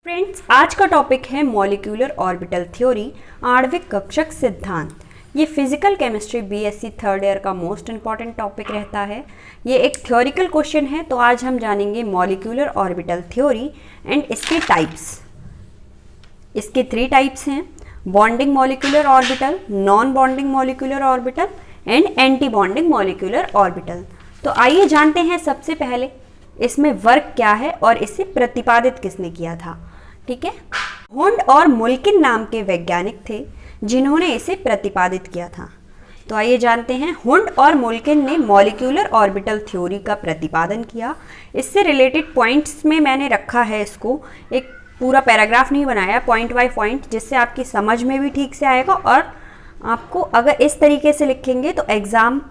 Friends, आज का topic है मॉलिक्यूलर ऑर्बिटल थ्योरी, आणविक कक्षक सिद्धांत। ये physical chemistry BSc third year का मोस्ट इंपॉर्टेंट टॉपिक रहता है। ये एक थ्योरिकल क्वेश्चन है, तो आज हम जानेंगे मॉलिक्यूलर ऑर्बिटल थ्योरी एंड इसके टाइप्स। इसके 3 टाइप्स हैं: bonding molecular orbital, non bonding molecular orbital and anti bonding molecular orbital. तो आइए जानते हैं सबसे पहले इसमें वर्क क्या है और इसे प्रतिपादित किसने किया था। ठीक है, हुंड और मुल्किन नाम के वैज्ञानिक थे जिन्होंने इसे प्रतिपादित किया था। तो आइए जानते हैं, हुंड और मुल्किन ने मॉलिक्यूलर ऑर्बिटल थ्योरी का प्रतिपादन किया। इससे रिलेटेड पॉइंट्स में मैंने रखा है इसको, एक पूरा पैराग्राफ नहीं बनाया, पॉइंट बाय पॉइंट, जिससे आपकी समझ में भी ठीक से आएगा और आपको अगर इस तरीके से लिखेंगे तो एग्ज़ाम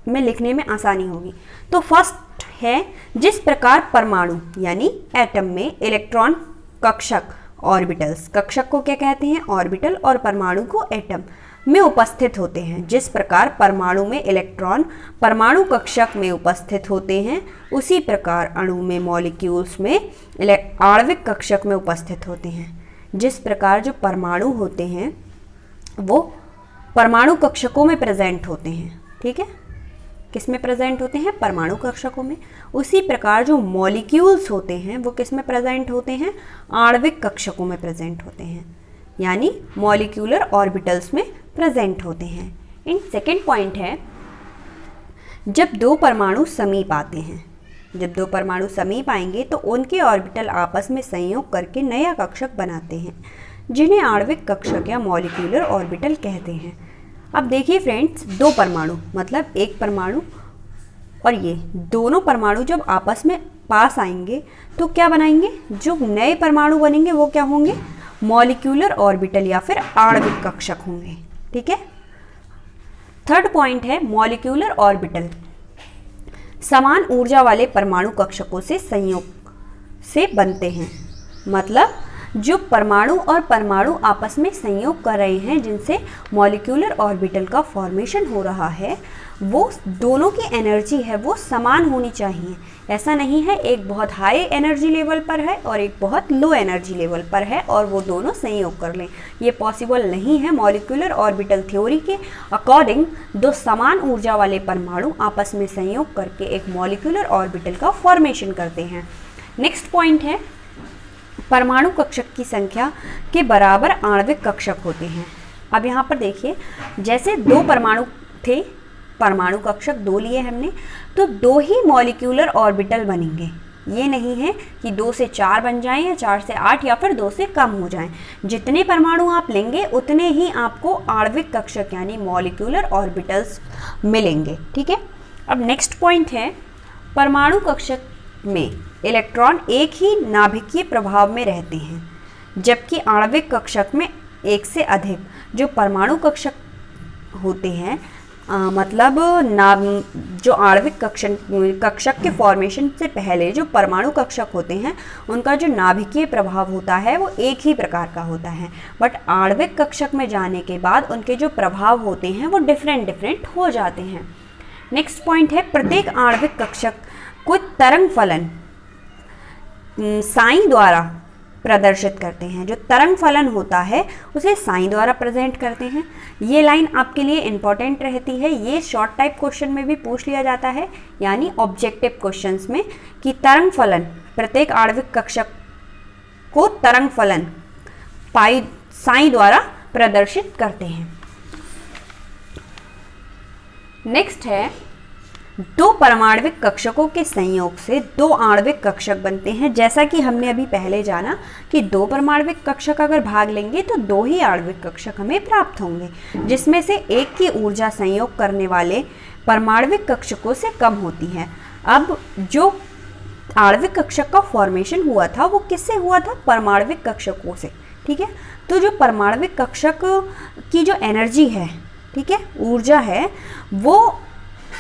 में लिखने में आसानी होगी। तो फर्स्ट है, जिस प्रकार परमाणु यानी एटम में इलेक्ट्रॉन कक्षक ऑर्बिटल्स, कक्षक को क्या कहते हैं? ऑर्बिटल, और परमाणु को एटम में उपस्थित होते हैं। जिस प्रकार परमाणु में इलेक्ट्रॉन परमाणु कक्षक में उपस्थित होते हैं, उसी प्रकार अणु में मॉलिक्यूल्स में आणविक कक्षक में उपस्थित होते हैं। जिस प्रकार जो परमाणु होते हैं वो परमाणु कक्षकों में प्रेजेंट होते हैं, ठीक है, किस में प्रेजेंट होते हैं? परमाणु कक्षकों में। उसी प्रकार जो मॉलिक्यूल्स होते हैं वो किस में प्रेजेंट होते हैं? आणविक कक्षकों में प्रेजेंट होते हैं, यानी मॉलिक्यूलर ऑर्बिटल्स में प्रेजेंट होते हैं। इन सेकेंड पॉइंट है, जब 2 परमाणु समीप आते हैं, जब 2 परमाणु समीप आएंगे तो उनके ऑर्बिटल आपस में संयोग करके नया कक्षक बनाते हैं, जिन्हें आणविक कक्षक या मॉलिक्यूलर ऑर्बिटल कहते हैं। अब देखिए फ्रेंड्स, 2 परमाणु मतलब एक परमाणु और ये दोनों परमाणु जब आपस में पास आएंगे तो क्या बनाएंगे? जो नए परमाणु बनेंगे वो क्या होंगे? मॉलिक्यूलर ऑर्बिटल या फिर आणविक कक्षक होंगे। ठीक है। थर्ड पॉइंट है, मॉलिक्यूलर ऑर्बिटल समान ऊर्जा वाले परमाणु कक्षकों से संयोग से बनते हैं। मतलब जो परमाणु और परमाणु आपस में संयोग कर रहे हैं, जिनसे मॉलिक्यूलर ऑर्बिटल का फॉर्मेशन हो रहा है, वो दोनों की एनर्जी है वो समान होनी चाहिए। ऐसा नहीं है एक बहुत हाई एनर्जी लेवल पर है और एक बहुत लो एनर्जी लेवल पर है और वो दोनों संयोग कर लें, ये पॉसिबल नहीं है। मॉलिक्यूलर ऑर्बिटल थ्योरी के अकॉर्डिंग 2 समान ऊर्जा वाले परमाणु आपस में संयोग करके एक मॉलिक्यूलर ऑर्बिटल का फॉर्मेशन करते हैं। नेक्स्ट पॉइंट है, परमाणु कक्षक की संख्या के बराबर आणविक कक्षक होते हैं। अब यहाँ पर देखिए, जैसे 2 परमाणु थे, परमाणु कक्षक 2 लिए हमने, तो 2 ही मॉलिक्यूलर ऑर्बिटल बनेंगे। ये नहीं है कि 2 से 4 बन जाएं या 4 से 8 या फिर 2 से कम हो जाएं। जितने परमाणु आप लेंगे उतने ही आपको आणविक कक्षक यानी मॉलिक्यूलर ऑर्बिटल्स मिलेंगे। ठीक है। अब नेक्स्ट पॉइंट है, परमाणु कक्षक में इलेक्ट्रॉन एक ही नाभिकीय प्रभाव में रहते हैं, जबकि आणविक कक्षक में एक से अधिक। जो परमाणु कक्षक होते हैं मतलब जो आणविक कक्षक के फॉर्मेशन से पहले जो परमाणु कक्षक होते हैं उनका जो नाभिकीय प्रभाव होता है वो एक ही प्रकार का होता है, बट आणविक कक्षक में जाने के बाद उनके जो प्रभाव होते हैं वो डिफरेंट हो जाते हैं। नेक्स्ट पॉइंट है, प्रत्येक आणविक कक्षक को तरंग फलन साइन द्वारा प्रदर्शित करते हैं। जो तरंग फलन होता है उसे साइन द्वारा प्रेजेंट करते हैं। ये लाइन आपके लिए इंपॉर्टेंट रहती है, ये शॉर्ट टाइप क्वेश्चन में भी पूछ लिया जाता है, यानी ऑब्जेक्टिव क्वेश्चंस में, कि तरंग फलन प्रत्येक आणविक कक्षक को तरंग फलन पाई साइन द्वारा प्रदर्शित करते हैं। नेक्स्ट है, 2 परमाणविक कक्षकों के संयोग से 2 आणविक कक्षक बनते हैं। जैसा कि हमने अभी पहले जाना कि 2 परमाणविक कक्षक अगर भाग लेंगे तो 2 ही आणविक कक्षक हमें प्राप्त होंगे, जिसमें से एक की ऊर्जा संयोग करने वाले परमाणविक कक्षकों से कम होती है। अब जो आणविक कक्षक का फॉर्मेशन हुआ था वो किससे हुआ था? परमाणविक कक्षकों से। ठीक है। तो जो परमाणविक कक्षक की जो एनर्जी है, ठीक है, ऊर्जा है, वो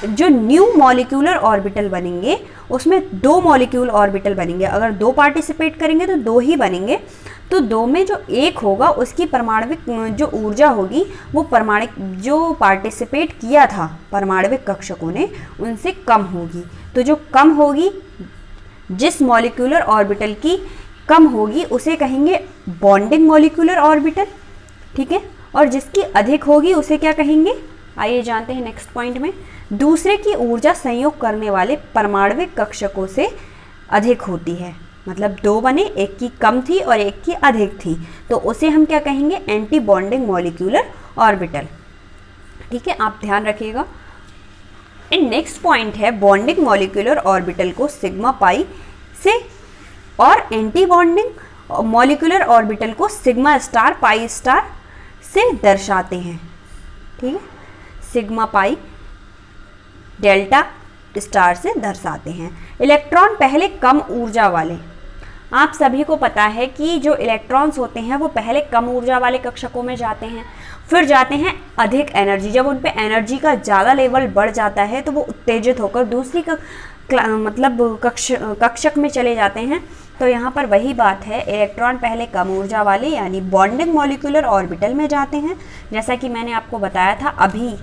जो न्यू मॉलिक्यूलर ऑर्बिटल बनेंगे उसमें 2 मॉलिक्यूल ऑर्बिटल बनेंगे। अगर 2 पार्टिसिपेट करेंगे तो 2 ही बनेंगे, तो 2 में जो एक होगा उसकी परमाणविक जो ऊर्जा होगी वो जो पार्टिसिपेट किया था परमाणविक कक्षकों ने उनसे कम होगी। तो जो कम होगी, जिस मॉलिक्यूलर ऑर्बिटल की कम होगी उसे कहेंगे बॉन्डिंग मॉलिक्यूलर ऑर्बिटल, ठीक है, और जिसकी अधिक होगी उसे क्या कहेंगे। आइए जानते हैं नेक्स्ट पॉइंट में। दूसरे की ऊर्जा संयोग करने वाले परमाणविक कक्षकों से अधिक होती है, मतलब दो बने, एक की कम थी और एक की अधिक थी, तो उसे हम क्या कहेंगे, एंटी बॉन्डिंग मॉलिक्यूलर ऑर्बिटल, ठीक है, आप ध्यान रखिएगा। एंड नेक्स्ट पॉइंट है बॉन्डिंग मॉलिक्यूलर ऑर्बिटल को सिग्मा पाई से और एंटी बॉन्डिंग मॉलिक्यूलर ऑर्बिटल को सिग्मा स्टार पाई स्टार से दर्शाते हैं, ठीक है, सिग्मा पाई डेल्टा स्टार से दर्शाते हैं। इलेक्ट्रॉन पहले कम ऊर्जा वाले, आप सभी को पता है कि जो इलेक्ट्रॉन्स होते हैं वो पहले कम ऊर्जा वाले कक्षकों में जाते हैं, फिर जाते हैं अधिक एनर्जी, जब उन पे एनर्जी का ज़्यादा लेवल बढ़ जाता है तो वो उत्तेजित होकर दूसरी कक्षक में चले जाते हैं। तो यहाँ पर वही बात है, इलेक्ट्रॉन पहले कम ऊर्जा वाले यानी बॉन्डिंग मॉलिक्यूलर ऑर्बिटल में जाते हैं, जैसा कि मैंने आपको बताया था अभी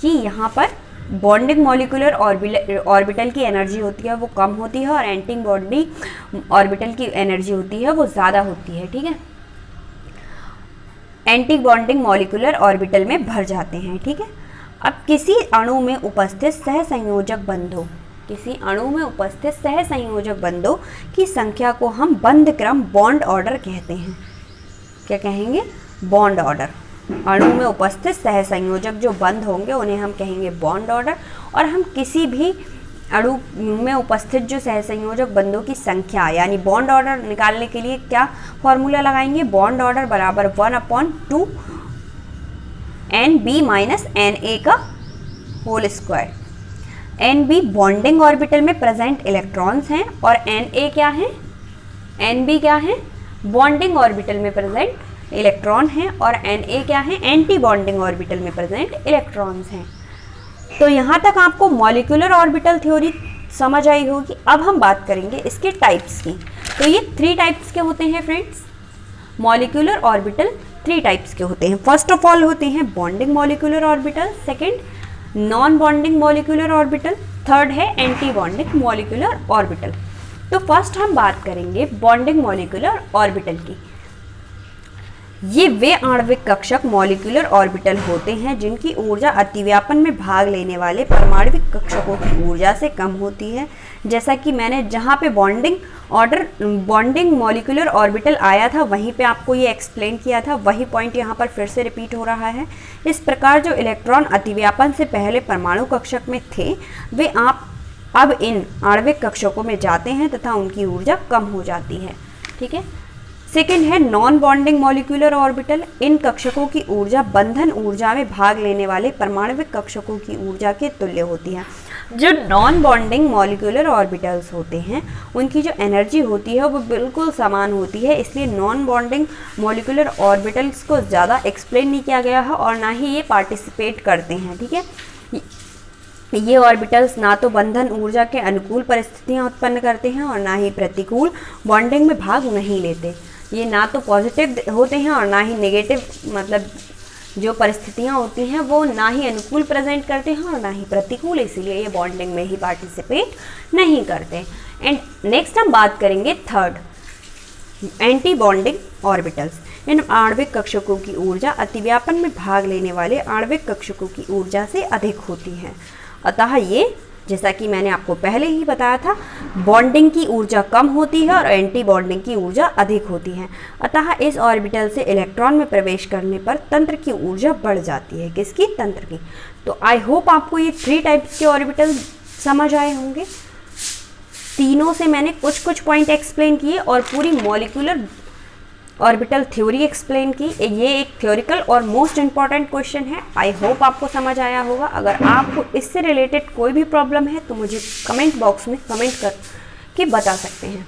कि यहाँ पर बॉन्डिंग मॉलिक्यूलर ऑर्बिटल की एनर्जी होती है वो कम होती है और एंटी बॉन्डिंग ऑर्बिटल की एनर्जी होती है वो ज़्यादा होती है, ठीक है, एंटी बॉन्डिंग मॉलिक्यूलर ऑर्बिटल में भर जाते हैं, ठीक है। अब किसी अणु में उपस्थित सहसंयोजक बंधों, किसी अणु में उपस्थित सहसंयोजक बंधों की संख्या को हम बंध क्रम बॉन्ड ऑर्डर कहते हैं। क्या कहेंगे, बॉन्ड ऑर्डर। अणु में उपस्थित सहसंयोजक जो बंध होंगे उन्हें हम कहेंगे बॉन्ड ऑर्डर, और हम किसी भी अणु में उपस्थित जो सहसंयोजक बंधों की संख्या यानी बॉन्ड ऑर्डर निकालने के लिए क्या फॉर्मूला लगाएंगे, बॉन्ड ऑर्डर बराबर 1/2 NB माइनस NA का whole square. NB bonding orbital में प्रेजेंट इलेक्ट्रॉन्स हैं और NA क्या है, NB क्या है, बॉन्डिंग ऑर्बिटल में प्रेजेंट इलेक्ट्रॉन हैं, और Na क्या है, एंटी बॉन्डिंग ऑर्बिटल में प्रेजेंट इलेक्ट्रॉन्स हैं। तो यहाँ तक आपको मॉलिक्यूलर ऑर्बिटल थ्योरी समझ आई होगी। अब हम बात करेंगे इसके टाइप्स की। तो ये 3 टाइप्स के होते हैं फ्रेंड्स, मॉलिक्यूलर ऑर्बिटल 3 टाइप्स के होते हैं। फर्स्ट ऑफ ऑल होते हैं bonding molecular orbital, second non bonding molecular orbital, third है एंटी बॉन्डिंग मॉलिक्यूलर ऑर्बिटल। तो फर्स्ट हम बात करेंगे बॉन्डिंग मॉलिक्यूलर ऑर्बिटल की। ये वे आणविक कक्षक मॉलिक्यूलर ऑर्बिटल होते हैं जिनकी ऊर्जा अतिव्यापन में भाग लेने वाले परमाणविक कक्षकों की ऊर्जा से कम होती है। जैसा कि मैंने जहाँ पे बॉन्डिंग मॉलिक्यूलर ऑर्बिटल आया था वहीं पे आपको ये एक्सप्लेन किया था, वही पॉइंट यहाँ पर फिर से रिपीट हो रहा है। इस प्रकार जो इलेक्ट्रॉन अतिव्यापन से पहले परमाणु कक्षक में थे वे अब इन आणविक कक्षकों में जाते हैं तथा उनकी ऊर्जा कम हो जाती है, ठीक है। सेकेंड है नॉन बॉन्डिंग मॉलिक्यूलर ऑर्बिटल। इन कक्षकों की ऊर्जा बंधन ऊर्जा में भाग लेने वाले परमाणविक कक्षकों की ऊर्जा के तुल्य होती है। जो नॉन बॉन्डिंग मॉलिक्यूलर ऑर्बिटल्स होते हैं उनकी जो एनर्जी होती है वो बिल्कुल समान होती है, इसलिए नॉन बॉन्डिंग मॉलिक्यूलर ऑर्बिटल्स को ज़्यादा एक्सप्लेन नहीं किया गया है और ना ही ये पार्टिसिपेट करते हैं, ठीक है। ये ऑर्बिटल्स ना तो बंधन ऊर्जा के अनुकूल परिस्थितियाँ उत्पन्न करते हैं और ना ही प्रतिकूल बॉन्डिंग में भाग नहीं लेते। ये ना तो पॉजिटिव होते हैं और ना ही नेगेटिव, मतलब जो परिस्थितियाँ होती हैं वो ना ही अनुकूल प्रेजेंट करते हैं और ना ही प्रतिकूल, इसीलिए ये बॉन्डिंग में ही पार्टिसिपेट नहीं करते। एंड नेक्स्ट हम बात करेंगे थर्ड, एंटी बॉन्डिंग ऑर्बिटल्स। इन आणविक कक्षकों की ऊर्जा अतिव्यापन में भाग लेने वाले आणविक कक्षकों की ऊर्जा से अधिक होती है। अतः ये, जैसा कि मैंने आपको पहले ही बताया था, बॉन्डिंग की ऊर्जा कम होती है और एंटी बॉन्डिंग की ऊर्जा अधिक होती है। अतः इस ऑर्बिटल से इलेक्ट्रॉन में प्रवेश करने पर तंत्र की ऊर्जा बढ़ जाती है। किसकी? तंत्र की। तो आई होप आपको ये 3 टाइप्स के ऑर्बिटल समझ आए होंगे। तीनों से मैंने कुछ कुछ पॉइंट एक्सप्लेन किए और पूरी मॉलिक्यूलर ऑर्बिटल थ्योरी एक्सप्लेन की। ये एक थ्योरिकल और मोस्ट इंपॉर्टेंट क्वेश्चन है। आई होप आपको समझ आया होगा। अगर आपको इससे रिलेटेड कोई भी प्रॉब्लम है तो मुझे कमेंट बॉक्स में कमेंट करके बता सकते हैं।